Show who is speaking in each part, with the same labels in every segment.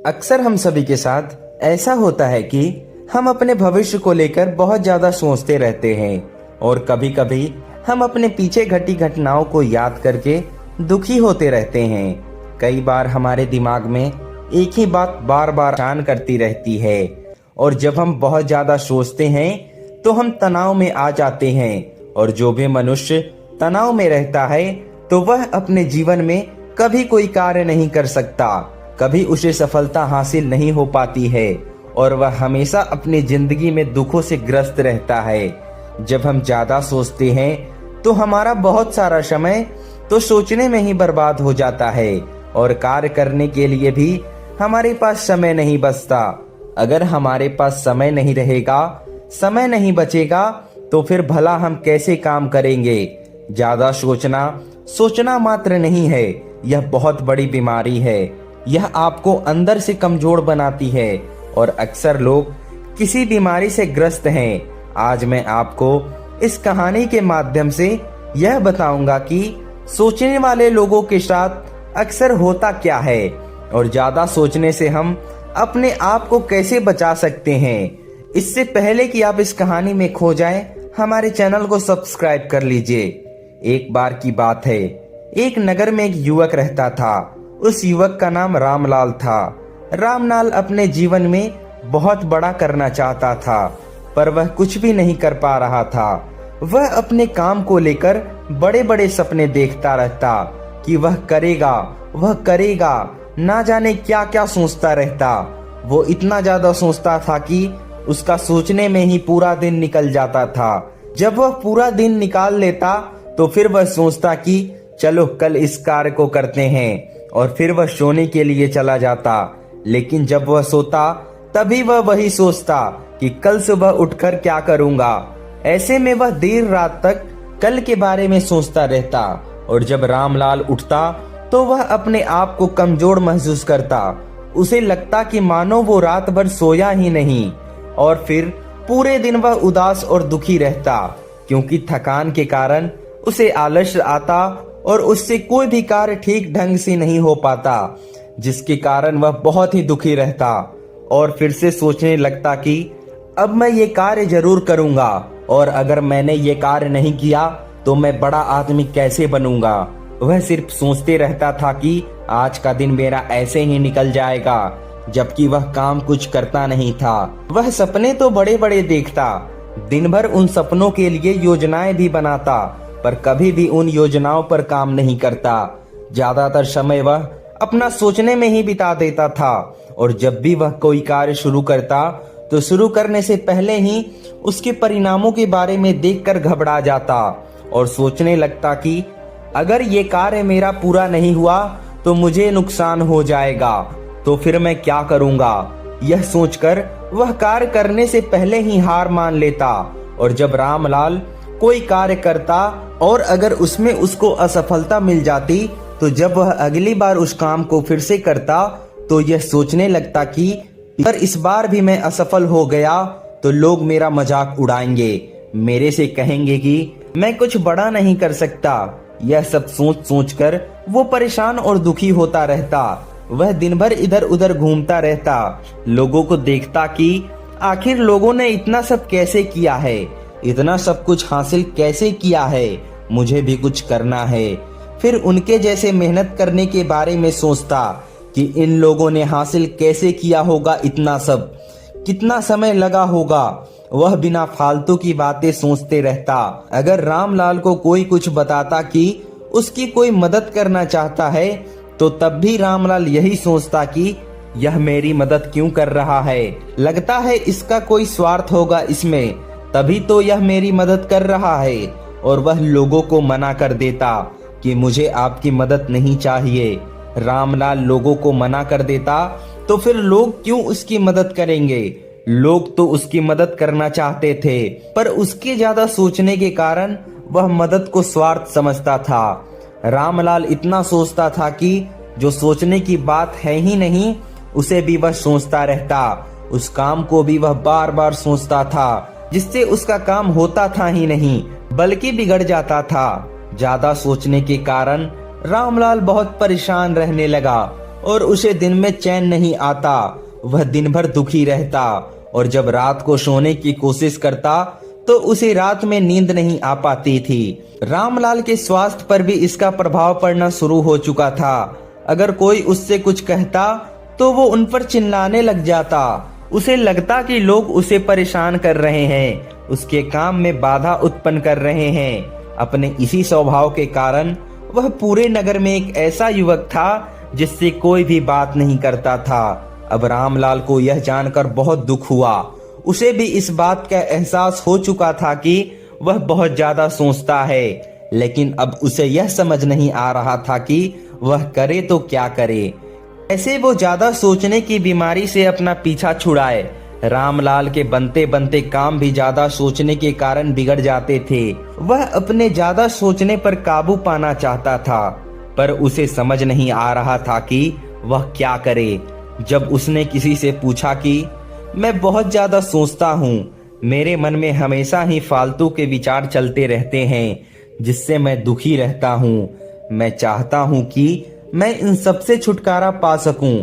Speaker 1: अक्सर हम सभी के साथ ऐसा होता है कि हम अपने भविष्य को लेकर बहुत ज्यादा सोचते रहते हैं और कभी कभी हम अपने पीछे घटी घटनाओं को याद करके दुखी होते रहते हैं। कई बार हमारे दिमाग में एक ही बात बार बार परेशान करती रहती है और जब हम बहुत ज्यादा सोचते हैं तो हम तनाव में आ जाते हैं। और जो भी मनुष्य तनाव में रहता है तो वह अपने जीवन में कभी कोई कार्य नहीं कर सकता, कभी उसे सफलता हासिल नहीं हो पाती है और वह हमेशा अपनी जिंदगी में दुखों से ग्रस्त रहता है। जब हम ज्यादा सोचते हैं तो हमारा बहुत सारा समय तो सोचने में ही बर्बाद हो जाता है और कार्य करने के लिए भी हमारे पास समय नहीं बचता। अगर हमारे पास समय नहीं रहेगा, समय नहीं बचेगा तो फिर भला हम कैसे काम करेंगे। ज्यादा सोचना मात्र नहीं है, यह बहुत बड़ी बीमारी है। यह आपको अंदर से कमजोर बनाती है और अक्सर लोग किसी बीमारी से ग्रस्त हैं। आज मैं आपको इस कहानी के माध्यम से यह बताऊंगा कि सोचने वाले लोगों के साथ अक्सर होता क्या है और ज्यादा सोचने से हम अपने आप को कैसे बचा सकते हैं। इससे पहले कि आप इस कहानी में खो जाएं, हमारे चैनल को सब्सक्राइब कर लीजिए। एक बार की बात है, एक नगर में एक युवक रहता था। उस युवक का नाम रामलाल था। रामलाल अपने जीवन में बहुत बड़ा करना चाहता था पर वह कुछ भी नहीं कर पा रहा था। वह अपने काम को लेकर बड़े बड़े सपने देखता रहता कि वह करेगा, ना जाने क्या क्या सोचता रहता। वो इतना ज्यादा सोचता था कि उसका सोचने में ही पूरा दिन निकल जाता था। जब वह पूरा दिन निकाल लेता तो फिर वह सोचता कि चलो कल इस कार्य को करते हैं और फिर वह सोने के लिए चला जाता। लेकिन जब वह सोता तभी वह वही सोचता कि कल सुबह उठकर क्या करूंगा। ऐसे में वह देर रात तक कल के बारे में सोचता रहता और जब रामलाल उठता तो वह अपने आप को कमजोर महसूस करता। उसे लगता कि मानो वो रात भर सोया ही नहीं और फिर पूरे दिन वह उदास और दुखी रहता क्योंकि थकान के कारण उसे आलस आता और उससे कोई भी कार्य ठीक ढंग से नहीं हो पाता, जिसके कारण वह बहुत ही दुखी रहता और फिर से सोचने लगता कि अब मैं ये कार्य जरूर करूंगा और अगर मैंने ये कार्य नहीं किया तो मैं बड़ा आदमी कैसे बनूंगा। वह सिर्फ सोचते रहता था कि आज का दिन मेरा ऐसे ही निकल जाएगा, जबकि वह काम कुछ करता नहीं था। वह सपने तो बड़े बड़े देखता, दिन भर उन सपनों के लिए योजनाएं भी बनाता पर कभी भी उन योजनाओं पर काम नहीं करता। ज्यादातर समय वह अपना सोचने में ही बिता देता था और जब भी वह कोई कार्य शुरू करता तो शुरू करने से पहले ही उसके परिणामों के बारे में देखकर घबरा जाता और सोचने लगता कि अगर ये कार्य मेरा पूरा नहीं हुआ तो मुझे नुकसान हो जाएगा, तो फिर मैं क्या करूंगा। यह सोचकर वह कार्य करने से पहले ही हार मान लेता और जब रामलाल कोई कार्य करता और अगर उसमें उसको असफलता मिल जाती तो जब वह अगली बार उस काम को फिर से करता तो यह सोचने लगता कि अगर इस बार भी मैं असफल हो गया तो लोग मेरा मजाक उड़ाएंगे, मेरे से कहेंगे कि मैं कुछ बड़ा नहीं कर सकता। यह सब सोच कर वो परेशान और दुखी होता रहता। वह दिन भर इधर उधर घूमता रहता, लोगों को देखता कि आखिर लोगों ने इतना सब कैसे किया है, इतना सब कुछ हासिल कैसे किया है, मुझे भी कुछ करना है। फिर उनके जैसे मेहनत करने के बारे में सोचता कि इन लोगों ने हासिल कैसे किया होगा, इतना सब कितना समय लगा होगा। वह बिना फालतू की बातें सोचते रहता। अगर रामलाल को कोई कुछ बताता कि उसकी कोई मदद करना चाहता है तो तब भी रामलाल यही सोचता कि यह मेरी मदद क्यों कर रहा है, लगता है इसका कोई स्वार्थ होगा इसमें, तभी तो यह मेरी मदद कर रहा है। और वह लोगों को मना कर देता कि मुझे आपकी मदद नहीं चाहिए। रामलाल लोगों को मना कर देता तो फिर लोग क्यों उसकी मदद करेंगे। लोग तो उसकी मदद करना चाहते थे पर उसके ज्यादा सोचने के कारण वह मदद को स्वार्थ समझता था। रामलाल इतना सोचता था कि जो सोचने की बात है ही नहीं उसे भी वह सोचता रहता, उस काम को भी वह बार बार सोचता था जिससे उसका काम होता था ही नहीं बल्कि बिगड़ जाता था। ज्यादा सोचने के कारण रामलाल बहुत परेशान रहने लगा और उसे दिन में चैन नहीं आता। वह दिन भर दुखी रहता और जब रात को सोने की कोशिश करता तो उसे रात में नींद नहीं आ पाती थी। रामलाल के स्वास्थ्य पर भी इसका प्रभाव पड़ना शुरू हो चुका था। अगर कोई उससे कुछ कहता तो वो उन पर चिल्लाने लग जाता। उसे लगता कि लोग उसे परेशान कर रहे हैं, उसके काम में बाधा उत्पन्न कर रहे हैं। अपने इसी स्वभाव के कारण वह पूरे नगर में एक ऐसा युवक था जिससे कोई भी बात नहीं करता था। अब रामलाल को यह जानकर बहुत दुख हुआ। उसे भी इस बात का एहसास हो चुका था कि वह बहुत ज्यादा सोचता है, लेकिन अब उसे यह समझ नहीं आ रहा था कि वह करे तो क्या करे। ऐसे वो ज्यादा सोचने की बीमारी से अपना पीछा छुड़ाए। रामलाल के बनते बनते काम भी ज्यादा सोचने के कारण बिगड़ जाते थे। वह अपने ज्यादा सोचने पर काबू पाना चाहता था, पर उसे समझ नहीं आ रहा था कि वह क्या करे। जब उसने किसी से पूछा कि मैं बहुत ज्यादा सोचता हूँ, मेरे मन में हमेशा ही फालतू के विचार चलते रहते हैं जिससे मैं दुखी रहता हूँ। मैं चाहता हूँ कि मैं इन सब से छुटकारा पा सकूं।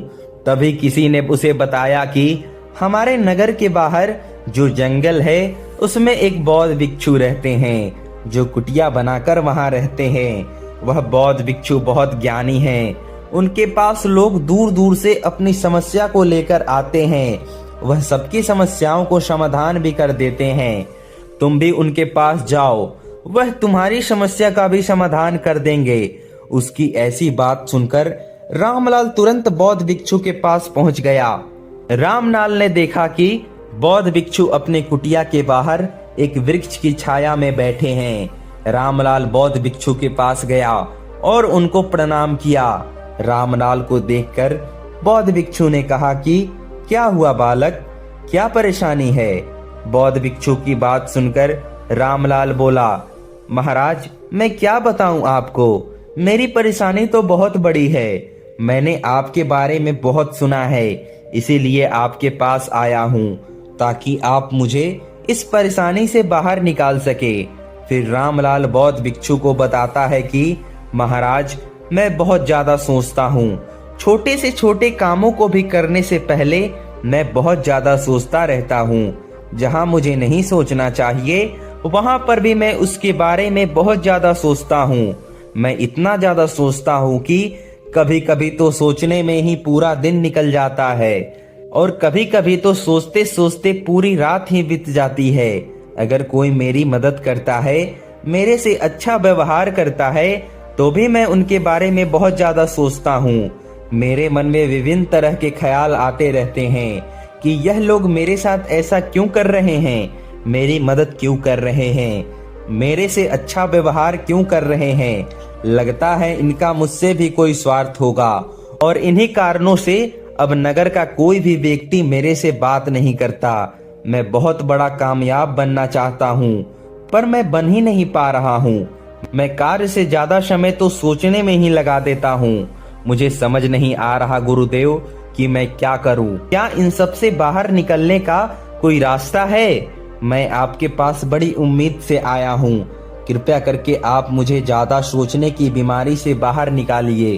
Speaker 1: तभी किसी ने उसे बताया कि हमारे नगर के बाहर जो जंगल है उसमें एक बौद्ध भिक्षु रहते हैं जो कुटिया बनाकर वहां रहते हैं। वह बौद्ध भिक्षु बहुत ज्ञानी हैं। उनके पास लोग दूर दूर से अपनी समस्या को लेकर आते हैं। वह सबकी समस्याओं को समाधान भी कर देते हैं। तुम भी उनके पास जाओ, वह तुम्हारी समस्या का भी समाधान कर देंगे। उसकी ऐसी बात सुनकर रामलाल तुरंत बौद्ध भिक्षु के पास पहुंच गया। रामलाल ने देखा कि बौद्ध भिक्षु अपने कुटिया के बाहर एक वृक्ष की छाया में बैठे हैं। रामलाल बौद्ध भिक्षु के पास गया और उनको प्रणाम किया। रामलाल को देखकर बौद्ध भिक्षु ने कहा कि क्या हुआ बालक, क्या परेशानी है? बौद्ध भिक्षु की बात सुनकर रामलाल बोला, महाराज मैं क्या बताऊं आपको, मेरी परेशानी तो बहुत बड़ी है। मैंने आपके बारे में बहुत सुना है, इसीलिए आपके पास आया हूँ ताकि आप मुझे इस परेशानी से बाहर निकाल सके। फिर रामलाल बौद्ध भिक्षु को बताता है कि महाराज मैं बहुत ज्यादा सोचता हूँ। छोटे से छोटे कामों को भी करने से पहले मैं बहुत ज्यादा सोचता रहता हूँ। जहाँ मुझे नहीं सोचना चाहिए वहां पर भी मैं उसके बारे में बहुत ज्यादा सोचता हूँ। मैं इतना ज्यादा सोचता हूँ कि कभी कभी तो सोचने में ही पूरा दिन निकल जाता है और कभी कभी तो सोचते सोचते पूरी रात ही बीत जाती है। अगर कोई मेरी मदद करता है, मेरे से अच्छा व्यवहार करता है, तो भी मैं उनके बारे में बहुत ज्यादा सोचता हूँ। मेरे मन में विभिन्न तरह के ख्याल आते रहते हैं कि यह लोग मेरे साथ ऐसा क्यों कर रहे हैं, मेरी मदद क्यों कर रहे हैं, मेरे से अच्छा व्यवहार क्यों कर रहे हैं। लगता है इनका मुझसे भी कोई स्वार्थ होगा और इन्हीं कारणों से अब नगर का कोई भी व्यक्ति मेरे से बात नहीं करता। मैं बहुत बड़ा कामयाब बनना चाहता हूँ, पर मैं बन ही नहीं पा रहा हूँ। मैं कार्य से ज्यादा समय तो सोचने में ही लगा देता हूँ। मुझे समझ नहीं आ रहा गुरुदेव कि मैं क्या करूँ। क्या इन सब से बाहर निकलने का कोई रास्ता है? मैं आपके पास बड़ी उम्मीद से आया हूँ। कृपया करके आप मुझे ज्यादा सोचने की बीमारी से बाहर निकालिए।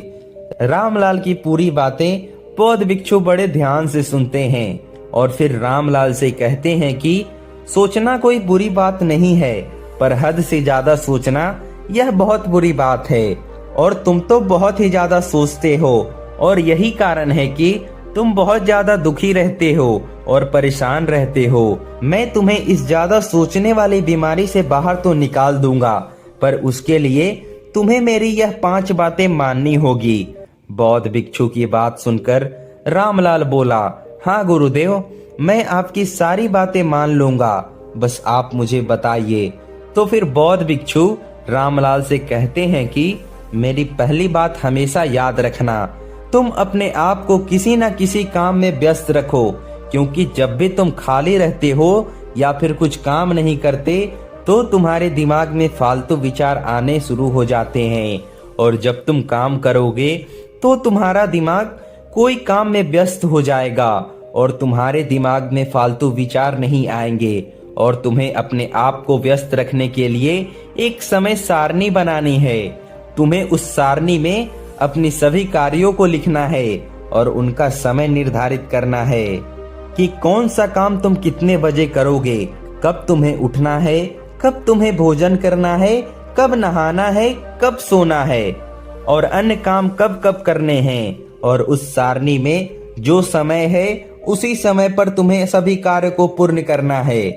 Speaker 1: रामलाल की पूरी बातें बौद्ध भिक्षु बड़े ध्यान से सुनते हैं और फिर रामलाल से कहते हैं कि सोचना कोई बुरी बात नहीं है, पर हद से ज्यादा सोचना यह बहुत बुरी बात है और तुम तो बहुत ही ज्यादा सोचते हो और यही कारण है कि तुम बहुत ज्यादा दुखी रहते हो और परेशान रहते हो। मैं तुम्हें इस ज्यादा सोचने वाली बीमारी से बाहर तो निकाल दूंगा, पर उसके लिए तुम्हें मेरी यह 5 बातें माननी होगी। बौद्ध भिक्षु की बात सुनकर रामलाल बोला, हाँ गुरुदेव, मैं आपकी सारी बातें मान लूंगा, बस आप मुझे बताइए। तो फिर बौद्ध भिक्षु रामलाल से कहते हैं कि मेरी पहली बात हमेशा याद रखना, तुम अपने आप को किसी न किसी काम में व्यस्त रखो, क्योंकि जब भी तुम खाली रहते हो या फिर कुछ काम नहीं करते तो तुम्हारे दिमाग में फालतू विचार आने शुरू हो जाते हैं, और जब तुम काम करोगे तो तुम्हारा दिमाग कोई काम में व्यस्त हो जाएगा और तुम्हारे दिमाग में फालतू विचार नहीं आएंगे। और तुम्हें अपने आप को व्यस्त रखने के लिए एक समय सारणी बनानी है। तुम्हें उस सारणी में अपनी सभी कार्यों को लिखना है और उनका समय निर्धारित करना है कि कौन सा काम तुम कितने बजे करोगे, कब तुम्हें उठना है, कब तुम्हें भोजन करना है, कब नहाना है, कब सोना है और अन्य काम कब कब करने हैं। और उस सारणी में जो समय है उसी समय पर तुम्हें सभी कार्य को पूर्ण करना है।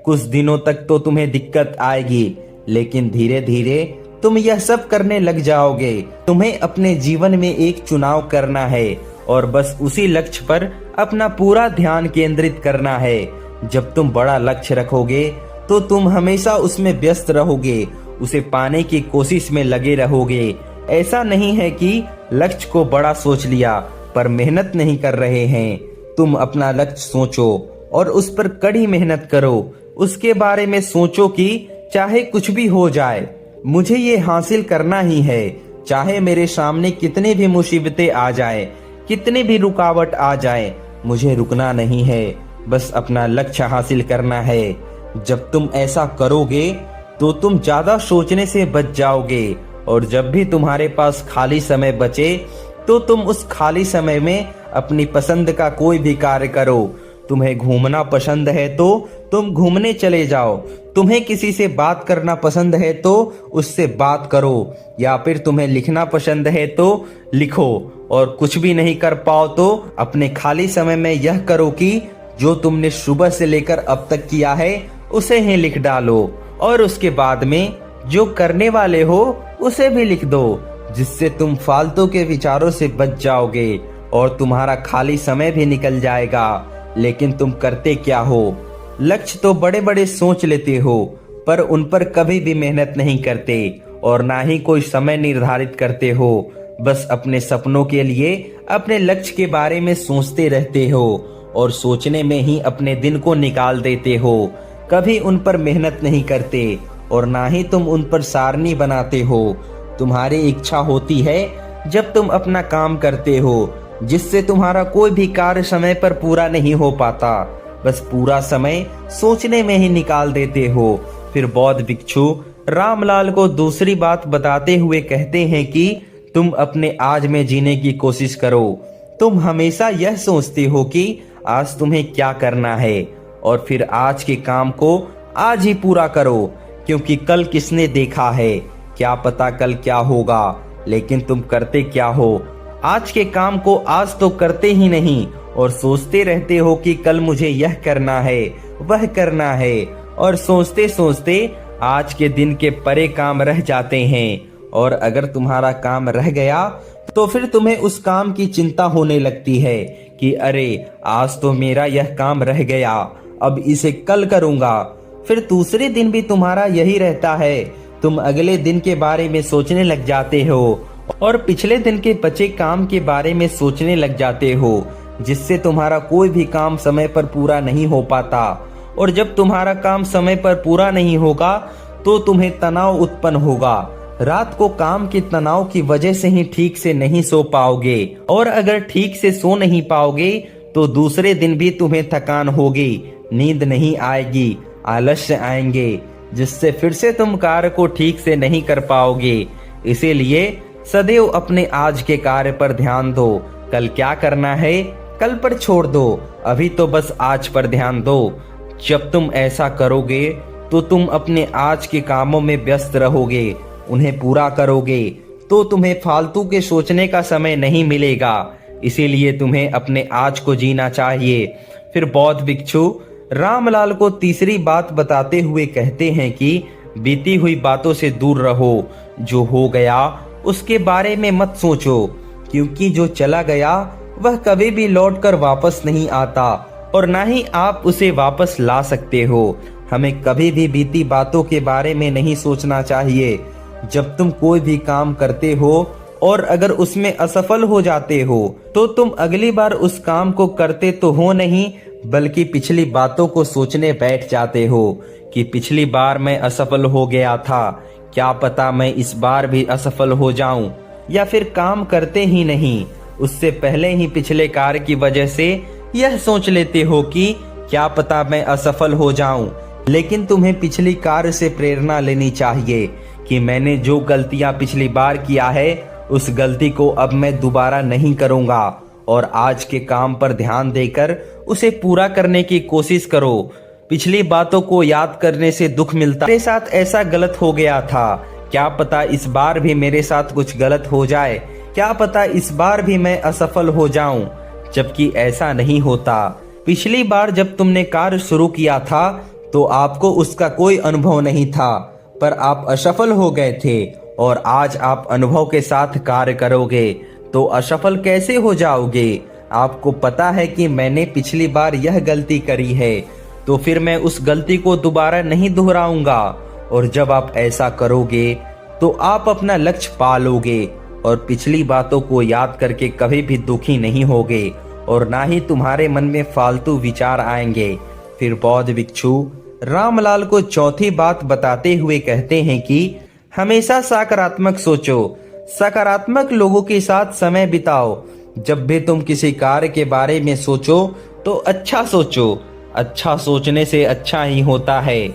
Speaker 1: कुछ दिनों तक तो तुम्हें दिक्कत आएगी, लेकिन धीरे धीरे तुम यह सब करने लग जाओगे। तुम्हें अपने जीवन में एक चुनाव करना है और बस उसी लक्ष्य पर अपना पूरा ध्यान केंद्रित करना है। जब तुम बड़ा लक्ष्य रखोगे तो तुम हमेशा उसमें व्यस्त रहोगे, उसे पाने की कोशिश में लगे रहोगे। ऐसा नहीं है कि लक्ष्य को बड़ा सोच लिया पर मेहनत नहीं कर रहे हैं। तुम अपना लक्ष्य सोचो और उस पर कड़ी मेहनत करो। उसके बारे में सोचो कि चाहे कुछ भी हो जाए, मुझे ये हासिल करना ही है। चाहे मेरे सामने कितनी भी मुसीबतें आ जाए, कितनी भी रुकावट आ जाए, मुझे रुकना नहीं है, बस अपना लक्ष्य हासिल करना है। जब तुम ऐसा करोगे तो तुम ज्यादा सोचने से बच जाओगे और जब भी तुम्हारे पास खाली समय बचे तो तुम उस खाली समय में अपनी पसंद का कोई भी कार्य करो। तुम्हें घूमना पसंद है तो तुम घूमने चले जाओ, तुम्हें किसी से बात करना पसंद है तो उससे बात करो, या फिर तुम्हें लिखना पसंद है तो लिखो। और कुछ भी नहीं कर पाओ तो अपने खाली समय में यह करो कि जो तुमने सुबह से लेकर अब तक किया है उसे ही लिख डालो और उसके बाद में जो करने वाले हो उसे भी लिख दो, जिससे तुम फालतू के विचारों से बच जाओगे और तुम्हारा खाली समय भी निकल जाएगा। लेकिन तुम करते क्या हो? लक्ष्य तो बड़े बड़े सोच लेते हो पर उन पर कभी भी मेहनत नहीं करते और ना ही कोई समय निर्धारित करते हो। बस अपने सपनों के लिए अपने लक्ष्य के बारे में सोचते रहते हो और सोचने में ही अपने दिन को निकाल देते हो। कभी उन पर मेहनत नहीं करते और ना ही तुम उन पर सारणी बनाते हो। तुम्हारी इच्छा होती है जब तुम अपना काम करते हो जिससे तुम्हारा कोई भी कार्य समय पर पूरा नहीं हो पाता, बस पूरा समय सोचने में ही निकाल देते हो। फिर बौद्ध भिक्षु रामलाल को दूसरी बात बताते हुए कहते हैं कि तुम अपने आज में जीने की कोशिश करो। तुम हमेशा यह सोचते हो कि आज तुम्हें क्या करना है और फिर आज के काम को आज ही पूरा करो, क्योंकि कल किसने देखा है, क्या पता कल क्या होगा। लेकिन तुम करते क्या हो? आज के काम को आज तो करते ही नहीं और सोचते रहते हो कि कल मुझे यह करना है, वह करना है, और सोचते सोचते आज के दिन के परे काम रह जाते हैं। और अगर तुम्हारा काम रह गया तो फिर तुम्हें उस काम की चिंता होने लगती है कि अरे आज तो मेरा यह काम रह गया, अब इसे कल करूंगा। फिर दूसरे दिन भी तुम्हारा यही रहता है, तुम अगले दिन के बारे में सोचने लग जाते हो और पिछले दिन के बचे काम के बारे में सोचने लग जाते हो, जिससे तुम्हारा कोई भी काम समय पर पूरा नहीं हो पाता। और जब तुम्हारा काम समय पर पूरा नहीं होगा तो तुम्हें तनाव उत्पन्न होगा। रात को काम के तनाव की वजह से ही ठीक से नहीं सो पाओगे और अगर ठीक से सो नहीं पाओगे तो दूसरे दिन भी तुम्हें थकान होगी, नींद नहीं आएगी, आलस्य आएंगे, जिससे फिर से तुम कार्य को ठीक से नहीं कर पाओगे। इसीलिए सदैव अपने आज के कार्य पर ध्यान दो। कल क्या करना है कल पर छोड़ दो, अभी तो बस आज पर ध्यान दो। जब तुम ऐसा करोगे तो तुम अपने आज के कामों में व्यस्त रहोगे, उन्हें पूरा करोगे तो तुम्हें फालतू के सोचने का समय नहीं मिलेगा। इसीलिए तुम्हें अपने आज को जीना चाहिए। फिर बौद्ध भिक्षु रामलाल को तीसरी बात बताते हुए कहते हैं कि बीती हुई बातों से दूर रहो, जो हो गया उसके बारे में मत सोचो, क्योंकि जो चला गया वह कभी भी लौटकर वापस नहीं आता और ना ही आप उसे वापस ला सकते हो। हमें कभी भी बीती बातों के बारे में नहीं सोचना चाहिए। जब तुम कोई भी काम करते हो और अगर उसमें असफल हो जाते हो तो तुम अगली बार उस काम को करते तो हो नहीं, बल्कि पिछली बातों को सोचने बैठ जाते हो कि पिछली बार मैं असफल हो गया था, क्या पता मैं इस बार भी असफल हो जाऊं, या फिर काम करते ही नहीं, उससे पहले ही पिछले कार्य की वजह से यह सोच लेते हो कि क्या पता मैं असफल हो जाऊं। लेकिन तुम्हें पिछली कार्य से प्रेरणा लेनी चाहिए कि मैंने जो गलतियां पिछली बार किया है उस गलती को अब मैं दोबारा नहीं करूंगा और आज के काम पर ध्यान देकर उसे पूरा करने की कोशिश करो। पिछली बातों को याद करने से दुख मिलता। मेरे साथ ऐसा गलत हो गया था, क्या पता इस बार भी मेरे साथ कुछ गलत हो जाए, क्या पता इस बार भी मैं असफल हो जाऊं, जबकि ऐसा नहीं होता। पिछली बार जब तुमने कार्य शुरू किया था तो आपको उसका कोई अनुभव नहीं था, पर आप असफल हो गए थे और आज आप अनुभव के साथ कार्य करोगे तो असफल कैसे हो जाओगे। आपको पता है कि मैंने पिछली बार यह गलती करी है, तो फिर मैं उस गलती को दोबारा नहीं दोहराऊंगा। और जब आप ऐसा करोगे तो आप अपना लक्ष्य पा लोगे और पिछली बातों को याद करके कभी भी दुखी नहीं होगे और ना ही तुम्हारे मन में फालतू विचार आएंगे। फिर बौद्ध भिक्षु रामलाल को चौथी बात बताते हुए कहते हैं कि हमेशा सकारात्मक सोचो, सकारात्मक लोगों के साथ समय बिताओ। जब भी तुम किसी कार्य के बारे में सोचो तो अच्छा सोचो, अच्छा सोचने से अच्छा ही होता है।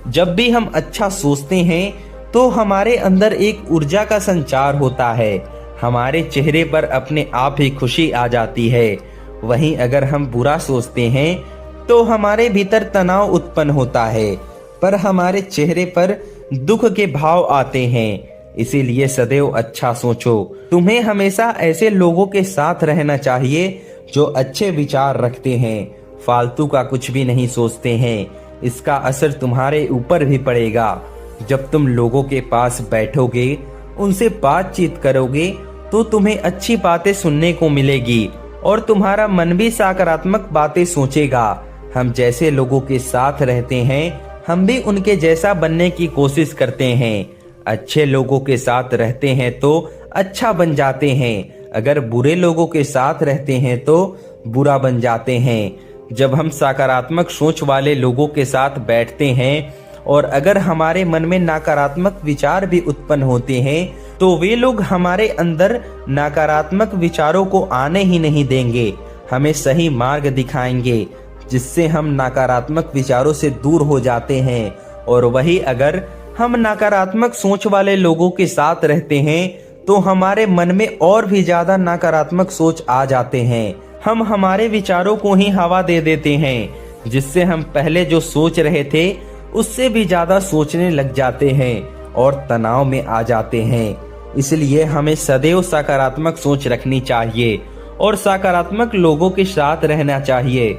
Speaker 1: जब भी हम अच्छा सोचते हैं तो हमारे अंदर एक ऊर्जा का संचार होता है, हमारे चेहरे पर अपने आप ही खुशी आ जाती है। वहीं अगर हम बुरा सोचते हैं तो हमारे भीतर तनाव उत्पन्न होता है, पर हमारे चेहरे पर दुख के भाव आते हैं। इसीलिए सदैव अच्छा सोचो। तुम्हें हमेशा ऐसे लोगों के साथ रहना चाहिए जो अच्छे विचार रखते हैं, फालतू का कुछ भी नहीं सोचते हैं। इसका असर तुम्हारे ऊपर भी पड़ेगा। जब तुम लोगों के पास बैठोगे, उनसे बातचीत करोगे तो तुम्हें अच्छी बातें सुनने को मिलेगी और तुम्हारा मन भी सकारात्मक बातें सोचेगा। हम जैसे लोगों के साथ रहते हैं, हम भी उनके जैसा बनने की कोशिश करते हैं। अच्छे लोगों के साथ रहते हैं तो अच्छा बन जाते हैं, अगर बुरे लोगों के साथ रहते हैं तो बुरा बन जाते हैं। जब हम सकारात्मक सोच वाले लोगों के साथ बैठते हैं और अगर हमारे मन में नकारात्मक विचार भी उत्पन्न होते हैं तो वे लोग हमारे अंदर नकारात्मक विचारों को आने ही नहीं देंगे, हमें सही मार्ग दिखाएंगे, जिससे हम नकारात्मक विचारों से दूर हो जाते हैं। और वही अगर हम नकारात्मक सोच वाले लोगों के साथ रहते हैं तो हमारे मन में और भी ज्यादा नकारात्मक सोच आ जाते हैं। हम हमारे विचारों को ही हवा दे देते हैं, जिससे हम पहले जो सोच रहे थे उससे भी ज्यादा सोचने लग जाते हैं और तनाव में आ जाते हैं। इसलिए हमें सदैव सकारात्मक सोच रखनी चाहिए और सकारात्मक लोगों के साथ रहना चाहिए।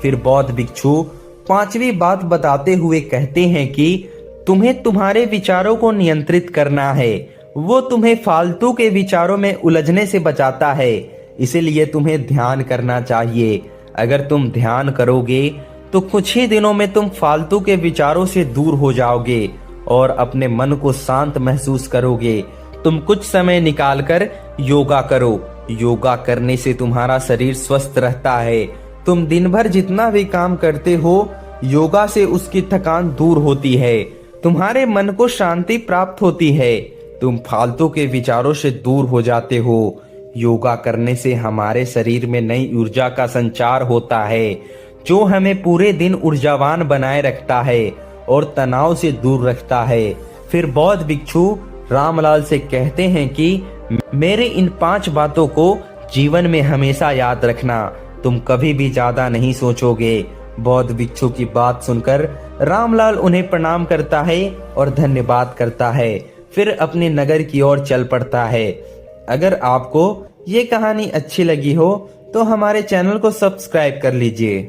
Speaker 1: फिर बौद्ध भिक्षु पांचवी बात बताते हुए कहते हैं कि तुम्हें तुम्हारे विचारों को नियंत्रित करना है, वो तुम्हें फालतू के विचारों में उलझने से बचाता है। इसीलिए तुम्हें ध्यान करना चाहिए। अगर तुम ध्यान करोगे तो कुछ ही दिनों में तुम फालतू के विचारों से दूर हो जाओगे और अपने मन को शांत महसूस करोगे। तुम कुछ समय निकालकर योगा करो। योगा करने से तुम्हारा शरीर स्वस्थ रहता है। तुम दिन भर जितना भी काम करते हो, योगा से उसकी थकान दूर होती है, तुम्हारे मन को शांति प्राप्त होती है, तुम फालतू के विचारों से दूर हो जाते हो। योगा करने से हमारे शरीर में नई ऊर्जा का संचार होता है, जो हमें पूरे दिन ऊर्जावान बनाए रखता है और तनाव से दूर रखता है। फिर बौद्ध भिक्षु रामलाल से कहते हैं कि मेरे इन 5 बातों को जीवन में हमेशा याद रखना, तुम कभी भी ज्यादा नहीं सोचोगे। बौद्ध भिक्षु की बात सुनकर रामलाल उन्हें प्रणाम करता है और धन्यवाद करता है, फिर अपने नगर की ओर चल पड़ता है। अगर आपको ये कहानी अच्छी लगी हो तो हमारे चैनल को सब्सक्राइब कर लीजिए।